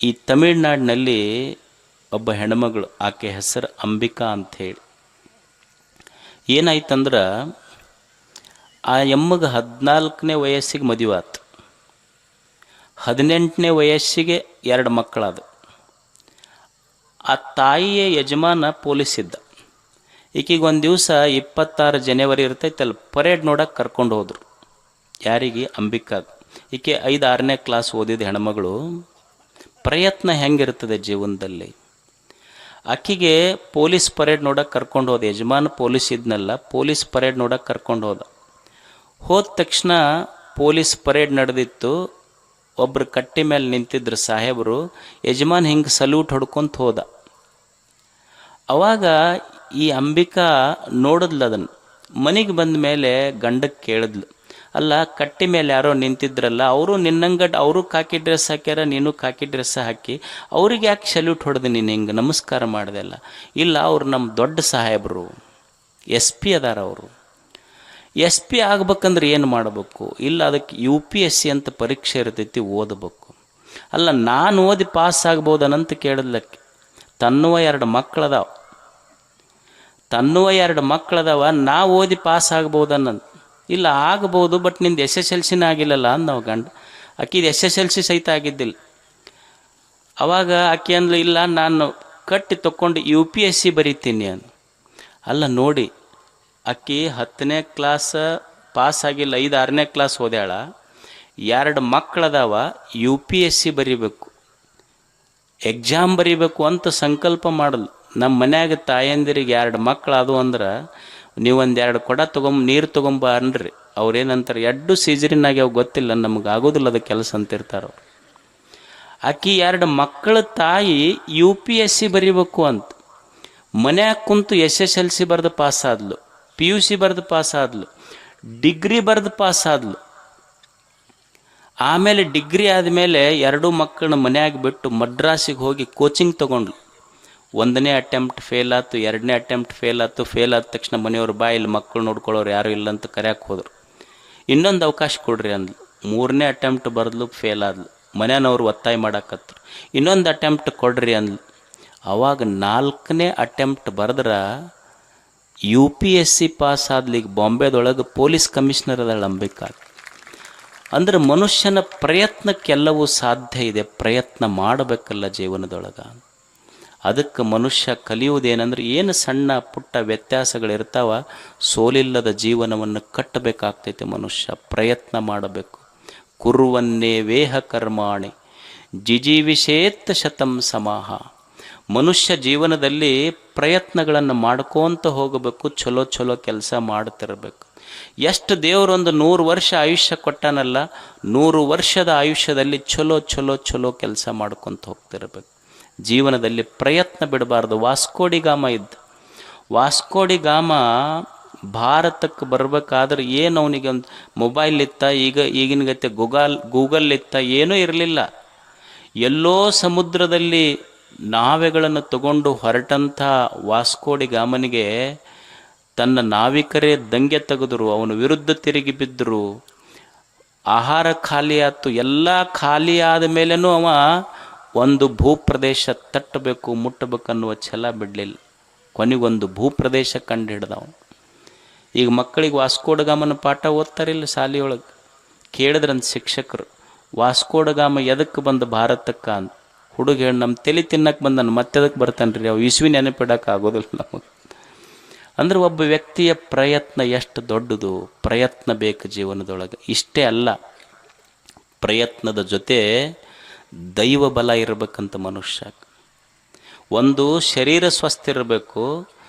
ಈ ತಮಿಳ್ನಾಡಿನಲ್ಲಿ ಒಬ್ಬ ಹೆಣ್ಮಗಳು, ಆಕೆ ಹೆಸರು ಅಂಬಿಕಾ ಅಂಥೇಳಿ. ಏನಾಯ್ತಂದ್ರೆ ಆ ಎಮ್ಮಗೆ 14ನೇ ವಯಸ್ಸಿಗೆ ಮದುವೆ ಆತು. 18ನೇ ವಯಸ್ಸಿಗೆ 2 ಮಕ್ಕಳಾದ. ಆ ತಾಯಿಯ ಯಜಮಾನ ಪೊಲೀಸ್ ಇದ್ದ. ಈಕೆಗೆ ಒಂದು ದಿವಸ 26 ಜನವರಿ ಇರ್ತೈತಲ್ಲ, ಪರೇಡ್ ನೋಡಕ್ಕೆ ಕರ್ಕೊಂಡು ಹೋದರು. ಯಾರಿಗೆ? ಅಂಬಿಕಾಗ. ಈಕೆ 5-6ನೇ ಕ್ಲಾಸ್ ಓದಿದ ಹೆಣ್ಮಗಳು. ಪ್ರಯತ್ನ ಹೆಂಗಿರ್ತದೆ ಜೀವನದಲ್ಲಿ. ಆಕೆಗೆ ಪೊಲೀಸ್ ಪರೇಡ್ ನೋಡಕ್ಕೆ ಕರ್ಕೊಂಡು ಹೋದ. ಯಜಮಾನ ಪೊಲೀಸ್ ಇದ್ನಲ್ಲ, ಪೊಲೀಸ್ ಪರೇಡ್ ನೋಡಕ್ಕೆ ಕರ್ಕೊಂಡು ಹೋದ ತಕ್ಷಣ ಪೊಲೀಸ್ ಪರೇಡ್ ನಡೆದಿತ್ತು. ಒಬ್ಬರು ಕಟ್ಟಿ ಮೇಲೆ ನಿಂತಿದ್ರು ಸಾಹೇಬರು. ಯಜಮಾನ್ ಹಿಂಗೆ ಸಲ್ಯೂಟ್ ಹೊಡ್ಕೊಂತ ಹೋದ. ಅವಾಗ ಈ ಅಂಬಿಕಾ ನೋಡಿದ್ಲು ಅದನ್ನು. ಮನೆಗೆ ಬಂದ ಮೇಲೆ ಗಂಡಕ್ಕೆ ಕೇಳಿದ್ಲು, ಅಲ್ಲ ಕಟ್ಟಿ ಮೇಲೆ ಯಾರೋ ನಿಂತಿದ್ರಲ್ಲ, ಅವರು ನಿನ್ನಂಗಡ್ ಅವರು ಕಾಕಿ ಡ್ರೆಸ್ ಹಾಕ್ಯಾರ, ನೀನು ಕಾಕಿ ಡ್ರೆಸ್ ಹಾಕಿ, ಅವ್ರಿಗೆ ಯಾಕೆ ಸಲ್ಯೂಟ್ ಹೊಡೆದು ನೀನು ಹಿಂಗೆ ನಮಸ್ಕಾರ ಮಾಡಿದೆಲ್ಲ? ಇಲ್ಲ, ಅವ್ರು ನಮ್ಮ ದೊಡ್ಡ ಸಾಹೇಬರು, SP ಅದಾರ. ಅವರು SP ಆಗ್ಬೇಕಂದ್ರೆ ಏನು ಮಾಡಬೇಕು? ಇಲ್ಲ, ಅದಕ್ಕೆ UPSC ಅಂತ ಪರೀಕ್ಷೆ ಇರ್ತೈತಿ, ಓದಬೇಕು. ಅಲ್ಲ, ನಾನು ಓದಿ ಪಾಸ್ ಆಗ್ಬೋದನಂತ ಕೇಳಿದ್ಲಕ್ಕೆ. ತನ್ನುವ 2 ಮಕ್ಕಳದಾವ, ನಾ ಓದಿ ಪಾಸ್ ಆಗ್ಬೋದನ್ನಂತ. ಇಲ್ಲ, ಆಗ್ಬೋದು, ಬಟ್ ನಿಂದು SSLCನ ಆಗಿಲ್ಲಲ್ಲ ಅಂದ ನಾವು ಗಂಡ. ಆಕಿದು SSLC ಸಹಿತ ಆಗಿದ್ದಿಲ್ಲ. ಅವಾಗ ಆಕೆ ಅಂದ್ಲು, ಇಲ್ಲ ನಾನು ಕಟ್ಟಿ ತಗೊಂಡು UPSC ಬರೀತೀನಿ ಅಂದ. ಅಲ್ಲ ನೋಡಿ, ಆಕೆ 10ನೇ ಕ್ಲಾಸ್ ಪಾಸ್ ಆಗಿಲ್ಲ, 5-6ನೇ ಕ್ಲಾಸ್ ಓದ್ಯಾಳ, 2 ಮಕ್ಕಳದಾವ, UPSC ಬರೀಬೇಕು, ಎಕ್ಸಾಮ್ ಬರೀಬೇಕು ಅಂತ ಸಂಕಲ್ಪ ಮಾಡಲು. ನಮ್ಮ ಮನ್ಯಾಗ ತಾಯಂದಿರಿಗೆ 2 ಮಕ್ಕಳಾದು ಅಂದ್ರೆ ನೀವೊಂದು 2 ಕೊಡ ನೀರು ತೊಗೊಂಬ ಅನ್ರಿ. ಅವ್ರೇನಂತಾರೆ, 2 ಸೀಜರಿನಾಗ್ಯಾವ, ಗೊತ್ತಿಲ್ಲ ನಮಗೆ, ಆಗೋದಿಲ್ಲ ಅದು ಕೆಲಸ ಅಂತಿರ್ತಾರೆ ಅವ್ರು. ಆಕಿ 2 ಮಕ್ಕಳ ತಾಯಿ UPSC ಬರೀಬೇಕು ಅಂತ ಮನ್ಯಾಗ ಕುಂತು SSLC ಬರೆದು ಪಾಸಾದ್ಲು, PUC ಬರೆದು ಪಾಸಾದ್ಲು, ಡಿಗ್ರಿ ಬರೆದು ಪಾಸಾದ್ಲು. ಆಮೇಲೆ ಡಿಗ್ರಿ ಆದಮೇಲೆ 2 ಮಕ್ಕಳನ್ನ ಮನ್ಯಾಗ ಬಿಟ್ಟು ಮಡ್ರಾಸಿಗೆ ಹೋಗಿ ಕೋಚಿಂಗ್ ತೊಗೊಂಡ್ಲು. 1ನೇ ಅಟೆಂಪ್ಟ್ ಫೇಲ್ ಆಯ್ತು, 2ನೇ ಅಟೆಂಪ್ಟ್ ಫೇಲ್ ಆಯ್ತು. ಫೇಲ್ ಆದ ತಕ್ಷಣ ಮನೆಯವ್ರು ಇಲ್ಲಿ ಮಕ್ಕಳು ನೋಡ್ಕೊಳ್ಳೋರು ಯಾರು ಇಲ್ಲ ಅಂತ ಕರೆಯಕ್ಕೆ ಹೋದರು. ಇನ್ನೊಂದು ಅವಕಾಶ ಕೊಡ್ರಿ ಅಂದ್ಲು. 3ನೇ ಅಟೆಂಪ್ಟ್ ಬರೆದ್ಲು, ಫೇಲ್ ಆದ್ಲು. ಮನೆಯವ್ರು ಒತ್ತಾಯ ಮಾಡಾಕತ್ರು, ಇನ್ನೊಂದು ಅಟೆಂಪ್ಟ್ ಕೊಡ್ರಿ ಅಂದ್ಲು. ಅವಾಗ 4ನೇ ಅಟೆಂಪ್ಟ್ ಬರೆದ್ರೆ UPSC ಪಾಸ್ ಆದ್ಲಿಕ್ಕೆ ಬಾಂಬೆದೊಳಗೆ ಪೊಲೀಸ್ ಕಮಿಷನರ್ ಅದಾಳ ಅಂಬಿಕಾ. ಅಂದ್ರೆ ಮನುಷ್ಯನ ಪ್ರಯತ್ನಕ್ಕೆಲ್ಲವೂ ಸಾಧ್ಯ ಇದೆ, ಪ್ರಯತ್ನ ಮಾಡಬೇಕಲ್ಲ ಜೀವನದೊಳಗೆ. ಅದಕ್ಕೆ ಮನುಷ್ಯ ಕಲಿಯುವುದೇನೆಂದ್ರೆ, ಏನು ಸಣ್ಣ ಪುಟ್ಟ ವ್ಯತ್ಯಾಸಗಳಿರ್ತಾವ, ಸೋಲಿಲ್ಲದ ಜೀವನವನ್ನು ಕಟ್ಟಬೇಕಾಗ್ತೈತೆ. ಮನುಷ್ಯ ಪ್ರಯತ್ನ ಮಾಡಬೇಕು. ಕುರುವನ್ನೇ ವೇಹ ಕರ್ಮಾಣಿ ಜಿಜೀವಿಷೇತ್ ಶತಂ ಸಮಾಹ. ಮನುಷ್ಯ ಜೀವನದಲ್ಲಿ ಪ್ರಯತ್ನಗಳನ್ನು ಮಾಡ್ಕೋತ ಹೋಗಬೇಕು, ಚಲೋ ಕೆಲಸ ಮಾಡ್ತಿರ್ಬೇಕು. ಎಷ್ಟು ದೇವರೊಂದು 100 ವರ್ಷ ಆಯುಷ್ಯ ಕೊಟ್ಟಾನಲ್ಲ, 100 ವರ್ಷದ ಆಯುಷ್ಯದಲ್ಲಿ ಚಲೋ ಕೆಲಸ ಮಾಡ್ಕೊತ ಹೋಗ್ತಿರ್ಬೇಕು. ಜೀವನದಲ್ಲಿ ಪ್ರಯತ್ನ ಬಿಡಬಾರ್ದು. ವಾಸ್ಕೋಡಿಗಾಮ ಭಾರತಕ್ಕೆ ಬರಬೇಕಾದ್ರೆ ಏನು ಅವನಿಗೆ ಒಂದು ಮೊಬೈಲ್ ಇತ್ತ, ಈಗಿನ ಗತೆ ಗೂಗಲ್ ಇತ್ತ, ಏನೂ ಇರಲಿಲ್ಲ. ಎಲ್ಲೋ ಸಮುದ್ರದಲ್ಲಿ ನಾವೆಗಳನ್ನು ತಗೊಂಡು ಹೊರಟಂಥ ವಾಸ್ಕೋಡಿಗಾಮನಿಗೆ ತನ್ನ ನಾವಿಕರೇ ದಂಗೆ ತೆಗೆದರು, ಅವನ ವಿರುದ್ಧ ತಿರುಗಿ ಬಿದ್ದರು. ಆಹಾರ ಖಾಲಿ ಆಯ್ತು. ಎಲ್ಲ ಖಾಲಿ ಆದ ಮೇಲೇನೂ ಅವ ಒಂದು ಭೂಪ್ರದೇಶ ತಟ್ಟಬೇಕು, ಮುಟ್ಟಬೇಕನ್ನುವ ಛಲ ಬಿಡಲಿಲ್ಲ. ಕೊನೆಗೊಂದು ಭೂಪ್ರದೇಶ ಕಂಡು ಹಿಡ್ದವ. ಈಗ ಮಕ್ಕಳಿಗೆ ವಾಸ್ಕೋಡಗಾಮನ ಪಾಠ ಓದ್ತಾರಿಲ್ಲ ಶಾಲೆಯೊಳಗೆ. ಕೇಳಿದ್ರಂತ ಶಿಕ್ಷಕರು, ವಾಸ್ಕೋಡಗಾಮ ಎದಕ್ಕೆ ಬಂದು ಭಾರತಕ್ಕೆ ಅಂತ. ಹುಡುಗ ಹೇಳಿ, ನಮ್ಮ ತಲೆ ತಿನ್ನಕ್ಕೆ ಬಂದನು, ಮತ್ತೆದಕ್ಕೆ ಬರ್ತಾನೆ ರೀ, ಅವು ಇಸ್ವಿ ನೆನಪಿಡಕ್ಕೆ ಆಗೋದಿಲ್ಲ ನಮಗೆ. ಅಂದ್ರೆ ಒಬ್ಬ ವ್ಯಕ್ತಿಯ ಪ್ರಯತ್ನ ಎಷ್ಟು ದೊಡ್ಡದು, ಪ್ರಯತ್ನ ಬೇಕು ಜೀವನದೊಳಗೆ. ಇಷ್ಟೇ ಅಲ್ಲ, ಪ್ರಯತ್ನದ ಜೊತೆ ದೈವ ಬಲ ಇರಬೇಕಂತ ಮನುಷ್ಯ. ಒಂದು ಶರೀರ ಸ್ವಸ್ಥ ಇರಬೇಕು,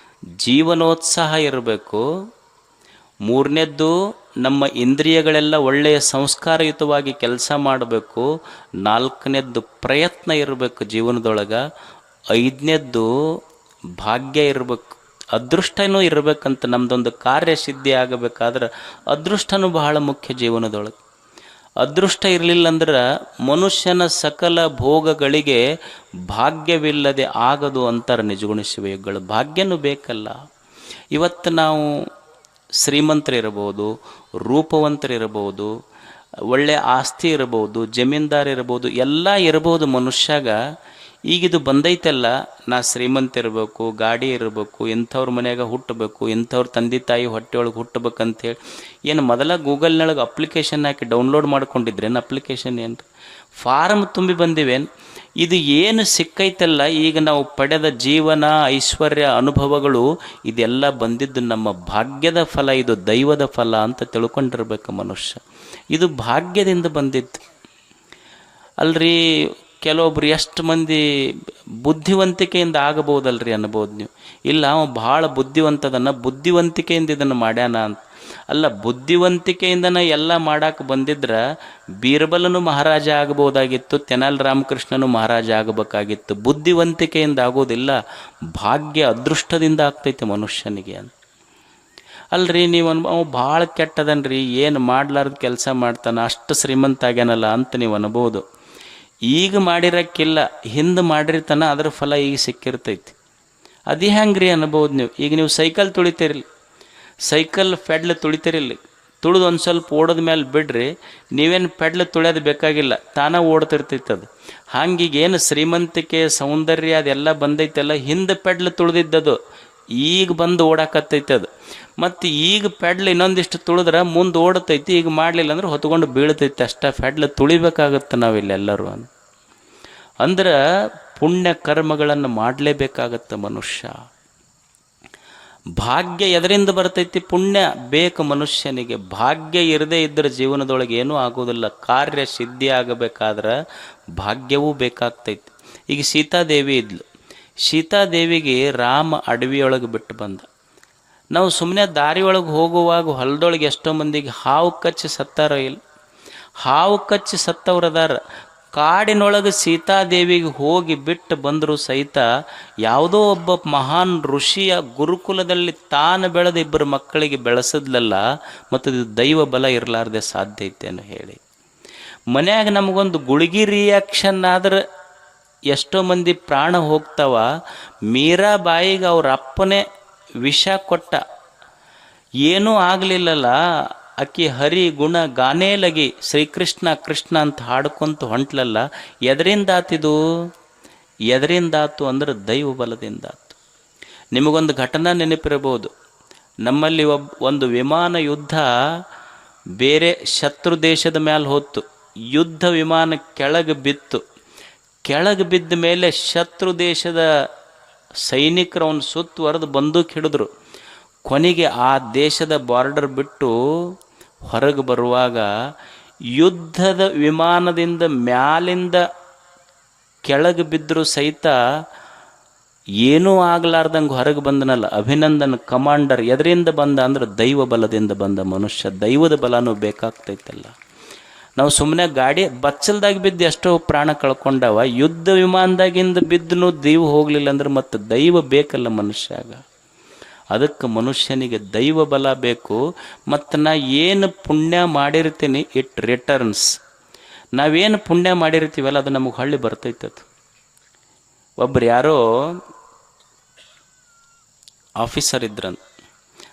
ಜೀವನೋತ್ಸಾಹ ಇರಬೇಕು. 3ನೇದ್ದು ನಮ್ಮ ಇಂದ್ರಿಯಗಳೆಲ್ಲ ಒಳ್ಳೆಯ ಸಂಸ್ಕಾರಯುತವಾಗಿ ಕೆಲಸ ಮಾಡಬೇಕು. 4ನೇದ್ದು ಪ್ರಯತ್ನ ಇರಬೇಕು ಜೀವನದೊಳಗೆ. 5ನೇದ್ದು ಭಾಗ್ಯ ಇರಬೇಕು, ಅದೃಷ್ಟನೂ ಇರಬೇಕಂತ. ನಮ್ಮದೊಂದು ಕಾರ್ಯ ಸಿದ್ಧಿ ಆಗಬೇಕಾದ್ರೆ ಅದೃಷ್ಟನೂ ಬಹಳ ಮುಖ್ಯ ಜೀವನದೊಳಗೆ. ಅದೃಷ್ಟ ಇರಲಿಲ್ಲ ಅಂದ್ರೆ ಮನುಷ್ಯನ ಸಕಲ ಭೋಗಗಳಿಗೆ ಭಾಗ್ಯವಿಲ್ಲದೆ ಆಗದು ಅಂತಾರೆ ನಿಜಗುಣ ಶಿವಯೋಗಿಗಳು. ಭಾಗ್ಯನೂ ಬೇಕಲ್ಲ. ಇವತ್ತು ನಾವು ಶ್ರೀಮಂತರಿರ್ಬೋದು, ರೂಪವಂತರಿರ್ಬೋದು, ಒಳ್ಳೆ ಆಸ್ತಿ ಇರ್ಬೋದು, ಜಮೀನ್ದಾರ್ ಇರ್ಬೋದು, ಎಲ್ಲ ಇರ್ಬೋದು ಮನುಷ್ಯಾಗ. ಈಗಿದು ಬಂದೈತಲ್ಲ, ನಾ ಶ್ರೀಮಂತ ಇರಬೇಕು, ಗಾಡಿ ಇರಬೇಕು, ಇಂಥವ್ರ ಮನ್ಯಾಗ ಹುಟ್ಟಬೇಕು, ಇಂಥವ್ರ ತಂದೆ ತಾಯಿ ಹೊಟ್ಟೆಯೊಳಗೆ ಹುಟ್ಟಬೇಕಂತೇಳಿ ಏನು ಮೊದಲ ಗೂಗಲ್ನೊಳಗೆ ಅಪ್ಲಿಕೇಶನ್ ಹಾಕಿ ಡೌನ್ಲೋಡ್ ಮಾಡ್ಕೊಂಡಿದ್ರೇನು? ಅಪ್ಲಿಕೇಶನ್ ಏನು ಫಾರಮ್ ತುಂಬಿ ಬಂದಿವೇನು? ಇದು ಏನು ಸಿಕ್ಕೈತಲ್ಲ ಈಗ ನಾವು ಪಡೆದ ಜೀವನ, ಐಶ್ವರ್ಯ, ಅನುಭವಗಳು, ಇದೆಲ್ಲ ಬಂದಿದ್ದು ನಮ್ಮ ಭಾಗ್ಯದ ಫಲ, ಇದು ದೈವದ ಫಲ ಅಂತ ತಿಳ್ಕೊಂಡಿರ್ಬೇಕು ಮನುಷ್ಯ. ಇದು ಭಾಗ್ಯದಿಂದ ಬಂದಿದ್ದು ಅಲ್ರಿ. ಕೆಲವೊಬ್ರು ಎಷ್ಟು ಮಂದಿ ಬುದ್ಧಿವಂತಿಕೆಯಿಂದ ಆಗಬಹುದಲ್ರಿ ಅನ್ಬೋದು ನೀವು. ಇಲ್ಲ ಅವ ಭಾಳ ಬುದ್ಧಿವಂತದನ್ನ, ಬುದ್ಧಿವಂತಿಕೆಯಿಂದ ಇದನ್ನು ಮಾಡ್ಯಾನ ಅಂತ. ಅಲ್ಲ, ಬುದ್ಧಿವಂತಿಕೆಯಿಂದನೇ ಎಲ್ಲ ಮಾಡಕ್ಕೆ ಬಂದಿದ್ರೆ ಬೀರ್ಬಲನು ಮಹಾರಾಜ ಆಗಬಹುದಾಗಿತ್ತು, ತೆನಾಲಿ ರಾಮಕೃಷ್ಣನು ಮಹಾರಾಜ ಆಗಬೇಕಾಗಿತ್ತು. ಬುದ್ಧಿವಂತಿಕೆಯಿಂದ ಆಗೋದಿಲ್ಲ, ಭಾಗ್ಯ ಅದೃಷ್ಟದಿಂದ ಆಗ್ತೈತೆ ಮನುಷ್ಯನಿಗೆ ಅಂತ. ಅಲ್ರಿ ನೀವು ಅವ ಭಾಳ ಕೆಟ್ಟದನ್ರಿ, ಏನು ಮಾಡ್ಲಾರ್ದ ಕೆಲಸ ಮಾಡ್ತಾನೆ, ಅಷ್ಟು ಶ್ರೀಮಂತ ಆಗ್ಯಾನಲ್ಲ ಅಂತ ನೀವು ಅನ್ಬೋದು. ಈಗ ಮಾಡಿರೋಕ್ಕಿಲ್ಲ, ಹಿಂದೆ ಮಾಡಿರ್ತಾನೆ, ಅದ್ರ ಫಲ ಈಗ ಸಿಕ್ಕಿರ್ತೈತಿ. ಅದು ಹೆಂಗ್ರಿ ಅನ್ಬೋದು ನೀವು. ಈಗ ನೀವು ಸೈಕಲ್ ತುಳಿತೀರಿಲ್ಲ, ಸೈಕಲ್ ಪೆಡ್ಲ್ ತುಳಿತಿರಿಲ್ಲ, ತುಳಿದು ಒಂದು ಸ್ವಲ್ಪ ಓಡೋದ ಮೇಲೆ ಬಿಡ್ರಿ, ನೀವೇನು ಪೆಡ್ಲ್ ತುಳಿಯೋದು ಬೇಕಾಗಿಲ್ಲ, ತಾನೇ ಓಡ್ತಿರ್ತೈತೆ ಅದು. ಹಂಗೀಗ ಏನು ಶ್ರೀಮಂತಿಕೆ, ಸೌಂದರ್ಯ ಅದೆಲ್ಲ ಬಂದೈತೆಲ್ಲ, ಹಿಂದೆ ಪೆಡ್ಲ್ ತುಳಿದಿದ್ದದು ಈಗ ಬಂದು ಓಡಾಕತ್ತೈತೆ ಅದು. ಮತ್ತು ಈಗ ಪೆಡ್ಲ್ ಇನ್ನೊಂದಿಷ್ಟು ತುಳಿದ್ರೆ ಮುಂದೆ ಓಡತೈತಿ, ಈಗ ಮಾಡಲಿಲ್ಲ ಅಂದ್ರೆ ಹೊತ್ಕೊಂಡು ಬೀಳ್ತೈತಿ ಅಷ್ಟೇ. ಪೆಡ್ಲ್ ತುಳಿಬೇಕಾಗತ್ತೆ ನಾವಿಲ್ಲೆಲ್ಲರೂ. ಅಂದ್ರೆ ಪುಣ್ಯ ಕರ್ಮಗಳನ್ನು ಮಾಡಲೇಬೇಕಾಗತ್ತೆ ಮನುಷ್ಯ. ಭಾಗ್ಯ ಎದರಿಂದ ಬರ್ತೈತಿ? ಪುಣ್ಯ ಬೇಕು ಮನುಷ್ಯನಿಗೆ. ಭಾಗ್ಯ ಇರದೇ ಇದ್ದರೆ ಜೀವನದೊಳಗೆ ಏನೂ ಆಗೋದಿಲ್ಲ. ಕಾರ್ಯ ಸಿದ್ಧಿ ಆಗಬೇಕಾದ್ರೆ ಭಾಗ್ಯವೂ ಬೇಕಾಗ್ತೈತಿ. ಈಗ ಸೀತಾದೇವಿ ಇದ್ಲು, ಸೀತಾದೇವಿಗೆ ರಾಮ ಅಡವಿಯೊಳಗೆ ಬಿಟ್ಟು ಬಂದ. ನಾವು ಸುಮ್ಮನೆ ದಾರಿಯೊಳಗೆ ಹೋಗುವಾಗ ಹೊಲದೊಳಗೆ ಎಷ್ಟೋ ಮಂದಿಗೆ ಹಾವು ಕಚ್ಚಿ ಸತ್ತಾರ ಇಲ್ಲ, ಹಾವು ಕಚ್ಚಿ ಸತ್ತವ್ರದಾರ. ಕಾಡಿನೊಳಗೆ ಸೀತಾದೇವಿಗೆ ಹೋಗಿ ಬಿಟ್ಟು ಬಂದರೂ ಸಹಿತ ಯಾವುದೋ ಒಬ್ಬ ಮಹಾನ್ ಋಷಿಯ ಗುರುಕುಲದಲ್ಲಿ ತಾನು ಬೆಳೆದ ಇಬ್ಬರು ಮಕ್ಕಳಿಗೆ ಬೆಳೆಸದ್ಲಲ್ಲ, ಮತ್ತು ಇದು ದೈವ ಬಲ ಇರಲಾರ್ದೆ ಸಾಧ್ಯ ಐತೇನು ಹೇಳಿ. ಮನ್ಯಾಗ ನಮಗೊಂದು ಗುಳಿಗಿ ರಿಯಾಕ್ಷನ್ ಆದ್ರೆ ಎಷ್ಟೋ ಮಂದಿ ಪ್ರಾಣ ಹೋಗ್ತಾವ. ಮೀರಾಬಾಯಿಗೆ ಅವ್ರ ಅಪ್ಪನೇ ವಿಷ ಕೊಟ್ಟ, ಏನೂ ಆಗಲಿಲ್ಲಲ್ಲ. ಅಕ್ಕಿ ಹರಿ ಗುಣ ಗಾನೇ ಲಗಿ ಶ್ರೀಕೃಷ್ಣ ಕೃಷ್ಣ ಅಂತ ಹಾಡ್ಕೊಂತ ಹೊಂಟ್ಲಲ್ಲ. ಎದರಿಂದಾತಿದು? ಎದರಿಂದಾತು ಅಂದ್ರೆ ದೈವ ಬಲದಿಂದಾತು. ನಿಮಗೊಂದು ಘಟನಾ ನೆನಪಿರಬಹುದು. ನಮ್ಮಲ್ಲಿ ಒಂದು ವಿಮಾನ ಯುದ್ಧ ಬೇರೆ ಶತ್ರು ದೇಶದ ಮೇಲೆ ಹೊತ್ತು, ಯುದ್ಧ ವಿಮಾನ ಕೆಳಗೆ ಬಿತ್ತು. ಕೆಳಗೆ ಬಿದ್ದ ಮೇಲೆ ಶತ್ರು ದೇಶದ ಸೈನಿಕರು ಅವನು ಸುತ್ತುವರೆದು ಬಂದೂಕ್ ಹಿಡಿದ್ರು. ಕೊನೆಗೆ ಆ ದೇಶದ ಬಾರ್ಡರ್ ಬಿಟ್ಟು ಹೊರಗೆ ಬರುವಾಗ ಯುದ್ಧದ ವಿಮಾನದಿಂದ ಮ್ಯಾಲಿಂದ ಕೆಳಗೆ ಬಿದ್ದರೂ ಸಹಿತ ಏನೂ ಆಗಲಾರ್ದಂಗೆ ಹೊರಗೆ ಬಂದನಲ್ಲ, ಅಭಿನಂದನ್ ಕಮಾಂಡರ್. ಎದರಿಂದ ಬಂದ ಅಂದ್ರೆ ದೈವ ಬಲದಿಂದ ಬಂದ ಮನುಷ್ಯ. ದೈವದ ಬಲನೂ ಬೇಕಾಗ್ತೈತಲ್ಲ. ನಾವು ಸುಮ್ಮನೆ ಗಾಡಿ ಬಚ್ಚಲ್ದಾಗ ಬಿದ್ದು ಎಷ್ಟೋ ಪ್ರಾಣ ಕಳ್ಕೊಂಡವ. ಯುದ್ಧ ವಿಮಾನದಾಗಿಂದ ಬಿದ್ದನು ದೈವ ಹೋಗಲಿಲ್ಲ ಅಂದ್ರೆ ಮತ್ತೆ ದೈವ ಬೇಕಲ್ಲ ಮನುಷ್ಯಾಗ. ಅದಕ್ಕೆ ಮನುಷ್ಯನಿಗೆ ದೈವ ಬಲ ಬೇಕು. ಮತ್ತು ನಾ ಏನು ಪುಣ್ಯ ಮಾಡಿರ್ತೀನಿ ಇಟ್ ರಿಟರ್ನ್ಸ್. ನಾವೇನು ಪುಣ್ಯ ಮಾಡಿರ್ತೀವಲ್ಲ ಅದು ನಮಗೆ ಹೊಳ್ಳಿ ಬರ್ತೈತದು. ಒಬ್ರು ಯಾರೋ ಆಫೀಸರ್ ಇದ್ರಂತ.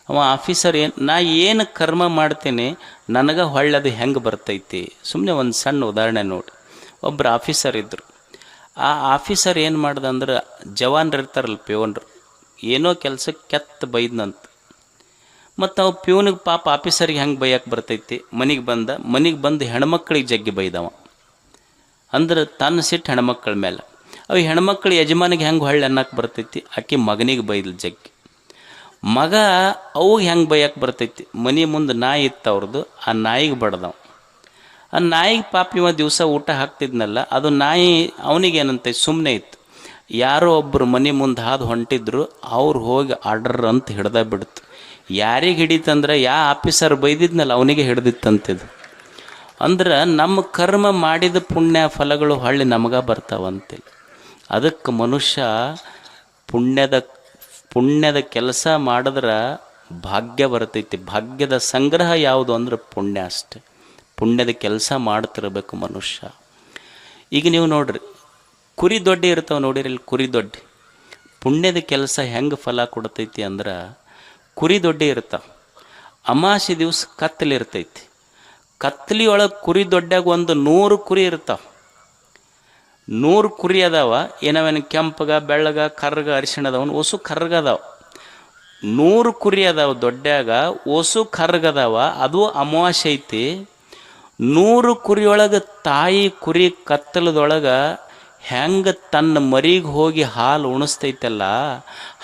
ಅವ ಆಫೀಸರ್ ನಾ ಏನು ಕರ್ಮ ಮಾಡ್ತೀನಿ ನನಗೆ ಹೊಳ್ಳದು ಹೆಂಗೆ ಬರ್ತೈತಿ? ಸುಮ್ಮನೆ ಒಂದು ಸಣ್ಣ ಉದಾಹರಣೆ ನೋಡಿ. ಒಬ್ಬರು ಆಫೀಸರ್ ಇದ್ದರು. ಆ ಆಫೀಸರ್ ಏನು ಮಾಡ್ದ ಅಂದ್ರೆ, ಜವಾನ್ರು ಇರ್ತಾರಲ್ಲ ಪ್ಯೂನ್ರು, ಏನೋ ಕೆಲಸಕ್ಕೆ ಕೆತ್ತ ಬೈದ್ನಂತ. ಮತ್ತು ಅವು ಪ್ಯೂನಿಗೆ ಪಾಪ ಆಫೀಸರಿಗೆ ಹೆಂಗೆ ಬೈಯಕ್ಕೆ ಬರ್ತೈತಿ? ಮನೆಗೆ ಬಂದು ಹೆಣ್ಮಕ್ಳಿಗೆ ಜಗ್ಗಿ ಬೈದವ. ಅಂದ್ರೆ ತನ್ನ ಸಿಟ್ಟು ಹೆಣ್ಮಕ್ಳ ಮೇಲೆ. ಅವು ಹೆಣ್ಮಕ್ಳು ಯಜಮಾನಿಗೆ ಹೆಂಗೆ ಹೊಳ್ಳಿ ಅನ್ನಕ್ಕೆ ಬರ್ತೈತಿ? ಆಕೆ ಮಗನಿಗೆ ಬೈದ್ಲು ಜಗ್ಗಿ. ಮಗ ಅವಿಗೆ ಹೆಂಗೆ ಬೈಯಕ್ಕೆ ಬರ್ತೈತಿ? ಮನೆ ಮುಂದೆ ನಾಯಿ ಇತ್ತು ಅವ್ರದ್ದು, ಆ ನಾಯಿಗೆ ಬಡ್ದವ. ಆ ನಾಯಿಗೆ ಪಾಪ ಇವ ದಿವಸ ಊಟ ಹಾಕ್ತಿದ್ನಲ್ಲ, ಅದು ನಾಯಿ ಅವನಿಗೇನಂತೆ ಸುಮ್ಮನೆ ಇತ್ತು. ಯಾರೋ ಒಬ್ಬರು ಮನೆ ಮುಂದೆ ಹಾದು ಹೊಂಟಿದ್ರು, ಅವ್ರು ಹೋಗಿ ಆರ್ಡರ್ ಅಂತ ಹಿಡ್ದ ಬಿಡ್ತು. ಯಾರಿಗೆ ಹಿಡಿತಂದ್ರೆ ಆಫೀಸರ್ ಬೈದಿದ್ನಲ್ಲ ಅವನಿಗೆ ಹಿಡ್ದಿತ್ತಂತಿದ್ದು. ಅಂದ್ರೆ ನಮ್ಮ ಕರ್ಮ ಮಾಡಿದ ಪುಣ್ಯ ಫಲಗಳು ಹೊಳ್ಳಿ ನಮಗೆ ಬರ್ತಾವಂತಿಲ್ಲ. ಅದಕ್ಕೆ ಮನುಷ್ಯ ಪುಣ್ಯದ ಕೆಲಸ ಮಾಡಿದ್ರೆ ಭಾಗ್ಯ ಬರ್ತೈತಿ. ಭಾಗ್ಯದ ಸಂಗ್ರಹ ಯಾವುದು ಅಂದ್ರೆ ಪುಣ್ಯ ಅಷ್ಟೆ. ಪುಣ್ಯದ ಕೆಲಸ ಮಾಡ್ತಿರ್ಬೇಕು ಮನುಷ್ಯ. ಈಗ ನೀವು ನೋಡ್ರಿ, ಕುರಿ ದೊಡ್ಡಿ ಇರ್ತಾವೆ ನೋಡಿರಿ, ಇಲ್ಲಿ ಕುರಿ ದೊಡ್ಡಿ. ಪುಣ್ಯದ ಕೆಲಸ ಹೆಂಗೆ ಫಲ ಕೊಡ್ತೈತಿ ಅಂದ್ರೆ, ಕುರಿ ದೊಡ್ಡಿ ಇರ್ತಾವೆ. ಅಮಾವಾಸ್ಯೆ ದಿವಸ ಕತ್ತಲಿರ್ತೈತಿ. ಕತ್ಲಿಯೊಳಗೆ ಕುರಿ ದೊಡ್ಡಾಗ ಒಂದು 100 ಕುರಿ ಇರ್ತಾವೆ. 100 ಕುರಿ ಅದಾವ. ಏನವೇನು ಕೆಂಪಗ ಬೆಳ್ಳಗ ಕರ್ರಗ ಅರಿಶಿಣ ಅದಾವನು ಒಸು ಕರ್ರಗದಾವ. 100 ಕುರಿ ಅದಾವ ದೊಡ್ಡಾಗ, ಒಸು ಕರ್ರಗದಾವ. ಅದು ಅಮಾವಾಸ್ಯೆ ಐತಿ. 100 ಕುರಿಯೊಳಗೆ ತಾಯಿ ಕುರಿ ಕತ್ತಲದೊಳಗೆ ಹೆಂಗೆ ತನ್ನ ಮರಿಗೆ ಹೋಗಿ ಹಾಲು ಉಣಿಸ್ತೈತಲ್ಲ,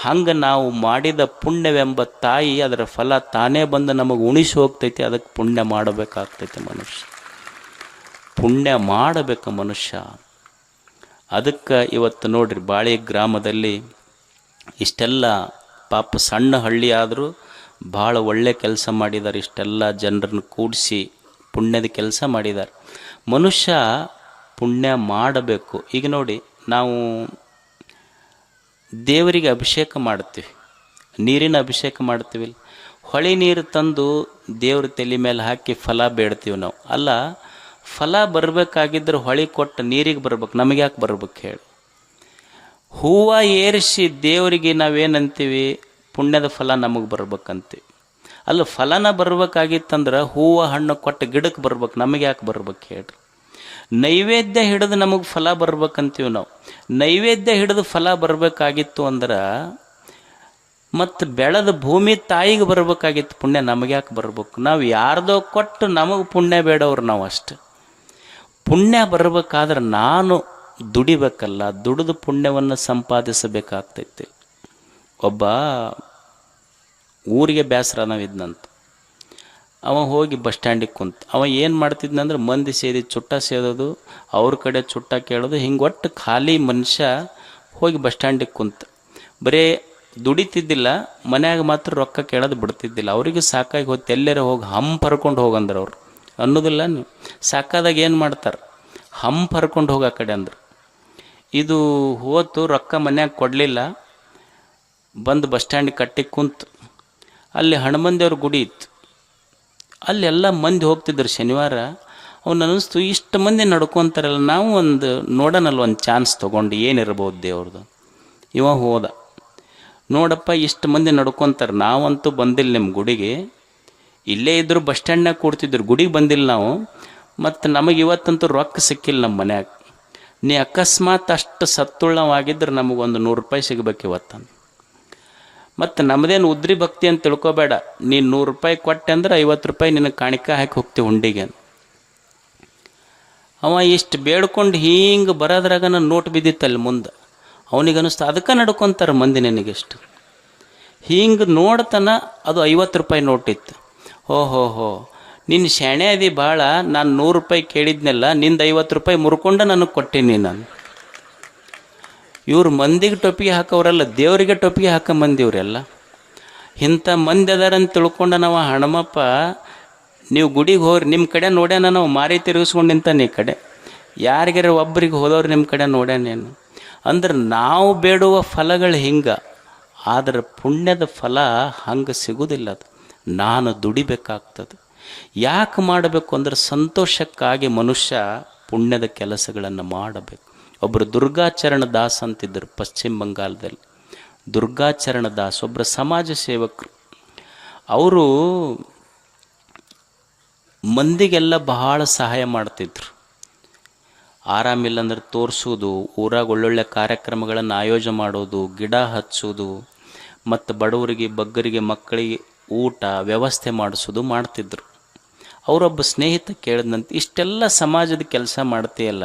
ಹಂಗೆ ನಾವು ಮಾಡಿದ ಪುಣ್ಯವೆಂಬ ತಾಯಿ ಅದರ ಫಲ ತಾನೇ ಬಂದು ನಮಗೆ ಉಣಿಸಿ ಹೋಗ್ತೈತಿ. ಅದಕ್ಕೆ ಪುಣ್ಯ ಮಾಡಬೇಕಾಗ್ತೈತೆ ಮನುಷ್ಯ, ಪುಣ್ಯ ಮಾಡಬೇಕು ಮನುಷ್ಯ. ಅದಕ್ಕೆ ಇವತ್ತು ನೋಡ್ರಿ, ಬಾಳಿ ಗ್ರಾಮದಲ್ಲಿ ಇಷ್ಟೆಲ್ಲ ಪಾಪ ಸಣ್ಣ ಹಳ್ಳಿ ಆದರೂ ಭಾಳ ಒಳ್ಳೆ ಕೆಲಸ ಮಾಡಿದ್ದಾರೆ. ಇಷ್ಟೆಲ್ಲ ಜನರನ್ನು ಕೂಡಿಸಿ ಪುಣ್ಯದ ಕೆಲಸ ಮಾಡಿದ್ದಾರೆ. ಮನುಷ್ಯ ಪುಣ್ಯ ಮಾಡಬೇಕು. ಈಗ ನೋಡಿ, ನಾವು ದೇವರಿಗೆ ಅಭಿಷೇಕ ಮಾಡ್ತೀವಿ, ನೀರಿನ ಅಭಿಷೇಕ ಮಾಡ್ತೀವಿ. ಹೊಳೆ ನೀರು ತಂದು ದೇವ್ರ ತಲೆ ಮೇಲೆ ಹಾಕಿ ಫಲ ಬೇಡ್ತೀವಿ ನಾವು. ಅಲ್ಲ, ಫಲ ಬರಬೇಕಾಗಿದ್ದರೆ ಹೊಳೆ ಕೊಟ್ಟು ನೀರಿಗೆ ಬರ್ಬೇಕು, ನಮಗೆ ಯಾಕೆ ಬರ್ಬೇಕು ಹೇಳಿ? ಹೂವು ಏರಿಸಿ ದೇವರಿಗೆ ನಾವೇನಂತೀವಿ? ಪುಣ್ಯದ ಫಲ ನಮಗೆ ಬರ್ಬೇಕಂತೀವಿ. ಅಲ್ಲ, ಫಲನ ಬರ್ಬೇಕಾಗಿತ್ತಂದ್ರೆ ಹೂವು ಹಣ್ಣು ಕೊಟ್ಟು ಗಿಡಕ್ಕೆ ಬರ್ಬೇಕು, ನಮಗೆ ಯಾಕೆ ಬರ್ಬೇಕು ಹೇಳ್ರಿ? ನೈವೇದ್ಯ ಹಿಡಿದು ನಮಗೆ ಫಲ ಬರ್ಬೇಕಂತೀವಿ ನಾವು. ನೈವೇದ್ಯ ಹಿಡಿದು ಫಲ ಬರಬೇಕಾಗಿತ್ತು ಅಂದ್ರೆ ಮತ್ತು ಬೆಳೆದ ಭೂಮಿ ತಾಯಿಗೆ ಬರಬೇಕಾಗಿತ್ತು ಪುಣ್ಯ, ನಮಗೆ ಯಾಕೆ ಬರ್ಬೇಕು? ನಾವು ಯಾರ್ದೋ ಕೊಟ್ಟು ನಮಗೆ ಪುಣ್ಯ ಬೇಡವ್ರು ನಾವು ಅಷ್ಟು. ಪುಣ್ಯ ಬರಬೇಕಾದ್ರೆ ನಾನು ದುಡಿಬೇಕಲ್ಲ, ದುಡಿದು ಪುಣ್ಯವನ್ನು ಸಂಪಾದಿಸಬೇಕಾಗ್ತೈತಿ. ಒಬ್ಬ ಊರಿಗೆ ಬೇಸರ ನಾವಿದ್ನಂತ, ಅವ ಹೋಗಿ ಬಸ್ ಸ್ಟ್ಯಾಂಡಿಗೆ ಕುಂತ. ಅವ ಏನು ಮಾಡ್ತಿದ್ನಂದ್ರೆ ಮಂದಿ ಸೇರಿ ಚುಟ್ಟ ಸೇದೋದು, ಅವ್ರ ಕಡೆ ಚುಟ್ಟ ಕೇಳೋದು, ಹಿಂಗೆ ಒಟ್ಟು ಖಾಲಿ ಮನುಷ್ಯ ಹೋಗಿ ಬಸ್ ಸ್ಟ್ಯಾಂಡಿಗೆ ಕುಂತ. ಬರೀ ದುಡಿತಿದ್ದಿಲ್ಲ, ಮನ್ಯಾಗ ಮಾತ್ರ ರೊಕ್ಕ ಕೇಳೋದು ಬಿಡ್ತಿದ್ದಿಲ್ಲ. ಅವರಿಗೆ ಸಾಕಾಗಿ ಹೋಗ್ತು, ಎಲ್ಲರೂ ಹೋಗಿ ಹರ್ಕೊಂಡು ಹೋಗಂದ್ರೆ ಅವ್ರು ಅನ್ನೋದಿಲ್ಲ. ನೀವು ಸಾಕಾದಾಗ ಏನು ಮಾಡ್ತಾರೆ? ಹರ್ಕೊಂಡು ಹೋಗಿ ಆ ಕಡೆ ಅಂದ್ರೆ. ಇದು ಹೋತು, ರೊಕ್ಕ ಮನ್ಯಾಗ ಕೊಡಲಿಲ್ಲ, ಬಂದು ಬಸ್ ಸ್ಟ್ಯಾಂಡಿಗೆ ಕಟ್ಟಿಗೆ ಕುಂತು. ಅಲ್ಲಿ ಹನುಮಂದೇವ್ರ ಗುಡಿ ಇತ್ತು, ಅಲ್ಲೆಲ್ಲ ಮಂದಿ ಹೋಗ್ತಿದ್ರು ಶನಿವಾರ. ಅವ್ನು ಅನ್ನಿಸ್ತು, ಇಷ್ಟು ಮಂದಿ ನಡ್ಕೊತಾರಲ್ಲ, ನಾವು ಒಂದು ನೋಡೋಣಲ್ಲ, ಒಂದು ಚಾನ್ಸ್ ತೊಗೊಂಡು ಏನಿರ್ಬೋದು ದೇವ್ರದ್ದು. ಇವ ಹೋದ, ನೋಡಪ್ಪ ಇಷ್ಟು ಮಂದಿ ನಡ್ಕೊತಾರೆ, ನಾವಂತೂ ಬಂದಿಲ್ಲ ನಿಮ್ಮ ಗುಡಿಗೆ, ಇಲ್ಲೇ ಇದ್ದರು ಬಸ್ ಸ್ಟ್ಯಾಂಡ್ನಾಗ ಕೂಡ್ತಿದ್ರು, ಗುಡಿಗೆ ಬಂದಿಲ್ಲ ನಾವು. ಮತ್ತು ನಮಗೆ ಇವತ್ತಂತೂ ರೊಕ್ಕ ಸಿಕ್ಕಿಲ್ಲ ನಮ್ಮ ಮನ್ಯಾಗ. ನೀ ಅಕಸ್ಮಾತ್ ಅಷ್ಟು ಸತ್ತುಳ್ಳವಾಗಿದ್ರೆ ನಮಗೊಂದು 100 ರೂಪಾಯಿ ಸಿಗಬೇಕು ಇವತ್ತಂತ. ಮತ್ತು ನಮ್ಮದೇನು ಉದ್ರಿ ಭಕ್ತಿ ಅಂತ ತಿಳ್ಕೊಬೇಡ, ನೀನು 100 ರೂಪಾಯಿ ಕೊಟ್ಟೆ ಅಂದ್ರೆ 50 ರೂಪಾಯಿ ನಿನಗೆ ಕಾಣಿಕೆ ಹಾಕಿ ಹೋಗ್ತೀವಿ ಹುಂಡಿಗೆ. ಅವ ಇಷ್ಟು ಬೇಡ್ಕೊಂಡು ಹಿಂಗೆ ಬರೋದ್ರಾಗ ನಾನು ನೋಟ್ ಬಿದ್ದಿತ್ತಲ್ಲಿ ಮುಂದೆ. ಅವನಿಗೆ ಅನ್ನಿಸ್ತು, ಅದಕ್ಕೆ ನಡ್ಕೊತಾರೆ ಮಂದಿ ನನಗೆಷ್ಟು. ಹಿಂಗೆ ನೋಡ್ತಾನ, ಅದು 50 ರೂಪಾಯಿ ನೋಟಿತ್ತು. ಓಹೋ, ನಿನ್ನ ಶಾಣೆ ಅದಿ ಭಾಳ, ನಾನು 100 ರೂಪಾಯಿ ಕೇಳಿದ್ನೆಲ್ಲ, ನಿಂದು 50 ರೂಪಾಯಿ ಮುರ್ಕೊಂಡು ನನಗೆ ಕೊಟ್ಟೀನಿ ನಾನು. ಇವ್ರು ಮಂದಿಗೆ ಟೊಪ್ಪಿಗೆ ಹಾಕೋರಲ್ಲ, ದೇವರಿಗೆ ಟೊಪ್ಪಿಗೆ ಹಾಕೋ ಮಂದಿ ಇವರೆಲ್ಲ. ಇಂಥ ಮಂದಿ ಅದಾರಂತ ತಿಳ್ಕೊಂಡ ನಾವು ಹಣಮಪ್ಪ, ನೀವು ಗುಡಿಗೆ ಹೋಗ್ರಿ, ನಿಮ್ಮ ಕಡೆ ನೋಡ್ಯಾನ, ನಾವು ಮಾರಿ ತಿರುಗಿಸ್ಕೊಂಡು ನಿಂತಾನೆ ಈ ಕಡೆ. ಯಾರಿಗಾರ ಒಬ್ಬರಿಗೆ ಹೋದವ್ರು ನಿಮ್ಮ ಕಡೆ ನೋಡ್ಯಾನೇನು ಅಂದ್ರೆ, ನಾವು ಬೇಡುವ ಫಲಗಳು ಹಿಂಗೆ. ಆದರೆ ಪುಣ್ಯದ ಫಲ ಹಂಗೆ ಸಿಗೋದಿಲ್ಲ. ಅದು ನಾನು ದುಡಿಬೇಕಾಗ್ತದೆ. ಯಾಕೆ ಮಾಡಬೇಕು ಅಂದ್ರೆ, ಸಂತೋಷಕ್ಕಾಗಿ ಮನುಷ್ಯ ಪುಣ್ಯದ ಕೆಲಸಗಳನ್ನು ಮಾಡಬೇಕು. ಒಬ್ಬರು ದುರ್ಗಾಚರಣ ದಾಸ್ ಅಂತಿದ್ದರು ಪಶ್ಚಿಮ ಬಂಗಾಳದಲ್ಲಿ. ದುರ್ಗಾಚರಣ ದಾಸ್ ಒಬ್ಬರು ಸಮಾಜ ಸೇವಕರು. ಅವರು ಮಂದಿಗೆಲ್ಲ ಬಹಳ ಸಹಾಯ ಮಾಡ್ತಿದ್ರು. ಆರಾಮಿಲ್ಲಂದ್ರೆ ತೋರಿಸೋದು, ಊರಾಗ ಒಳ್ಳೊಳ್ಳೆ ಕಾರ್ಯಕ್ರಮಗಳನ್ನು ಆಯೋಜನೆ ಮಾಡೋದು, ಗಿಡ ಹಚ್ಚೋದು, ಮತ್ತು ಬಡವರಿಗೆ ಬಗ್ಗರಿಗೆ ಮಕ್ಕಳಿಗೆ ಊಟ ವ್ಯವಸ್ಥೆ ಮಾಡಿಸೋದು ಮಾಡ್ತಿದ್ರು. ಅವರೊಬ್ಬ ಸ್ನೇಹಿತ ಕೇಳಿದಂತೆ, ಇಷ್ಟೆಲ್ಲ ಸಮಾಜದ ಕೆಲಸ ಮಾಡ್ತೀಯಲ್ಲ,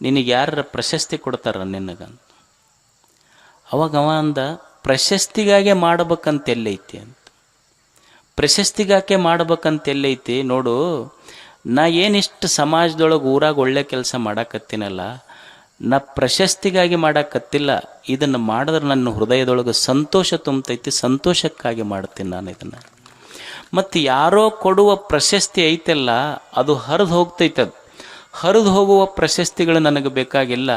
ನಿನಗೆ ಯಾರ ಪ್ರಶಸ್ತಿ ಕೊಡ್ತಾರ ನಿನಗಂತ. ಅವಾಗ ಅವ ಅಂದ, ಪ್ರಶಸ್ತಿಗಾಗೆ ಮಾಡ್ಬೇಕಂತ ಎಲ್ಲೈತಿ ಅಂತ. ಪ್ರಶಸ್ತಿಗಾಕೆ ಮಾಡ್ಬೇಕಂತ ಎಲ್ಲೈತಿ ನೋಡು, ನಾ ಏನಿಷ್ಟು ಸಮಾಜದೊಳಗೆ ಊರಾಗ ಒಳ್ಳೆ ಕೆಲಸ ಮಾಡಾಕತ್ತೀನಲ್ಲ, ನಾ ಪ್ರಶಸ್ತಿಗಾಗಿ ಮಾಡಾಕತ್ತಿಲ್ಲ. ಇದನ್ನು ಮಾಡಿದ್ರೆ ನನ್ನ ಹೃದಯದೊಳಗೆ ಸಂತೋಷ ತುಂಬತೈತಿ, ಸಂತೋಷಕ್ಕಾಗಿ ಮಾಡ್ತೀನಿ ನಾನು ಇದನ್ನು. ಮತ್ತು ಯಾರೋ ಕೊಡುವ ಪ್ರಶಸ್ತಿ ಐತಲ್ಲ, ಅದು ಹರಿದು ಹೋಗ್ತೈತೆ. ಅದು ಹರಿದು ಹೋಗುವ ಪ್ರಶಸ್ತಿಗಳು ನನಗೆ ಬೇಕಾಗಿಲ್ಲ.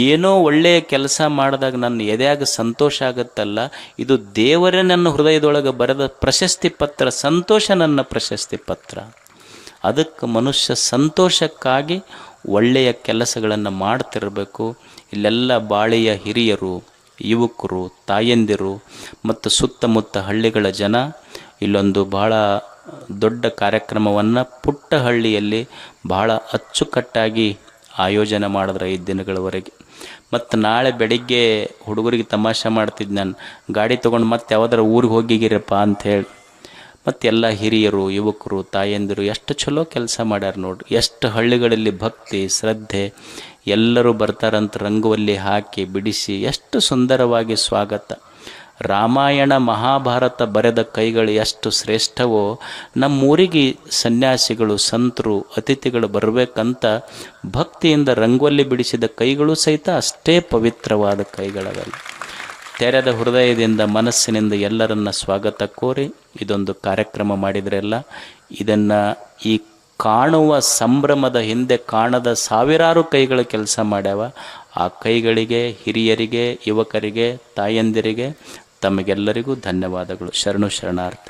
ಏನೋ ಒಳ್ಳೆಯ ಕೆಲಸ ಮಾಡಿದಾಗ ನನ್ನ ಎದೆಯಾಗ ಸಂತೋಷ ಆಗುತ್ತಲ್ಲ, ಇದು ದೇವರೇ ನನ್ನ ಹೃದಯದೊಳಗೆ ಬರೆದ ಪ್ರಶಸ್ತಿ ಪತ್ರ, ಸಂತೋಷ ನನ್ನ ಪ್ರಶಸ್ತಿ ಪತ್ರ. ಅದಕ್ಕೆ ಮನುಷ್ಯ ಸಂತೋಷಕ್ಕಾಗಿ ಒಳ್ಳೆಯ ಕೆಲಸಗಳನ್ನು ಮಾಡ್ತಿರಬೇಕು. ಇಲ್ಲೆಲ್ಲ ಬಾಳೆಯ ಹಿರಿಯರು, ಯುವಕರು, ತಾಯಂದಿರು ಮತ್ತು ಸುತ್ತಮುತ್ತ ಹಳ್ಳಿಗಳ ಜನ ಇಲ್ಲೊಂದು ಭಾಳ ದೊಡ್ಡ ಕಾರ್ಯಕ್ರಮವನ್ನು ಪುಟ್ಟಹಳ್ಳಿಯಲ್ಲಿ ಬಹಳ ಅಚ್ಚುಕಟ್ಟಾಗಿ ಆಯೋಜನೆ ಮಾಡಿದ್ರೆ 5 ದಿನಗಳವರೆಗೆ. ಮತ್ತು ನಾಳೆ ಬೆಳಿಗ್ಗೆ ಹುಡುಗರಿಗೆ ತಮಾಷೆ ಮಾಡ್ತಿದ್ದು ನಾನು, ಗಾಡಿ ತೊಗೊಂಡು ಮತ್ತೆ ಯಾವ್ದಾರ ಊರಿಗೆ ಹೋಗಿಗಿರಪ್ಪ ಅಂಥೇಳಿ. ಮತ್ತು ಎಲ್ಲ ಹಿರಿಯರು, ಯುವಕರು, ತಾಯಂದಿರು ಎಷ್ಟು ಚಲೋ ಕೆಲಸ ಮಾಡ್ಯಾರ ನೋಡ್ರಿ. ಎಷ್ಟು ಹಳ್ಳಿಗಳಲ್ಲಿ ಭಕ್ತಿ ಶ್ರದ್ಧೆ, ಎಲ್ಲರೂ ಬರ್ತಾರಂತ ರಂಗೋಲಿ ಹಾಕಿ ಬಿಡಿಸಿ ಎಷ್ಟು ಸುಂದರವಾಗಿ ಸ್ವಾಗತ. ರಾಮಾಯಣ ಮಹಾಭಾರತ ಬರೆದ ಕೈಗಳು ಎಷ್ಟು ಶ್ರೇಷ್ಠವೋ, ನಮ್ಮೂರಿಗೆ ಸನ್ಯಾಸಿಗಳು, ಸಂತರು, ಅತಿಥಿಗಳು ಬರಬೇಕಂತ ಭಕ್ತಿಯಿಂದ ರಂಗೋಲಿ ಬಿಡಿಸಿದ ಕೈಗಳು ಸಹಿತ ಅಷ್ಟೇ ಪವಿತ್ರವಾದ ಕೈಗಳವೆಲ್ಲ. ತೆರೆದ ಹೃದಯದಿಂದ ಮನಸ್ಸಿನಿಂದ ಎಲ್ಲರನ್ನ ಸ್ವಾಗತ ಕೋರಿ ಇದೊಂದು ಕಾರ್ಯಕ್ರಮ ಮಾಡಿದ್ರೆಲ್ಲ. ಇದನ್ನು ಈ ಕಾಣುವ ಸಂಭ್ರಮದ ಹಿಂದೆ ಕಾಣದ ಸಾವಿರಾರು ಕೈಗಳು ಕೆಲಸ ಮಾಡ್ಯಾವ. ಆ ಕೈಗಳಿಗೆ, ಹಿರಿಯರಿಗೆ, ಯುವಕರಿಗೆ, ತಾಯಂದಿರಿಗೆ ತಮಗೆಲ್ಲರಿಗೂ ಧನ್ಯವಾದಗಳು. ಶರಣು ಶರಣಾರ್ಥಿ.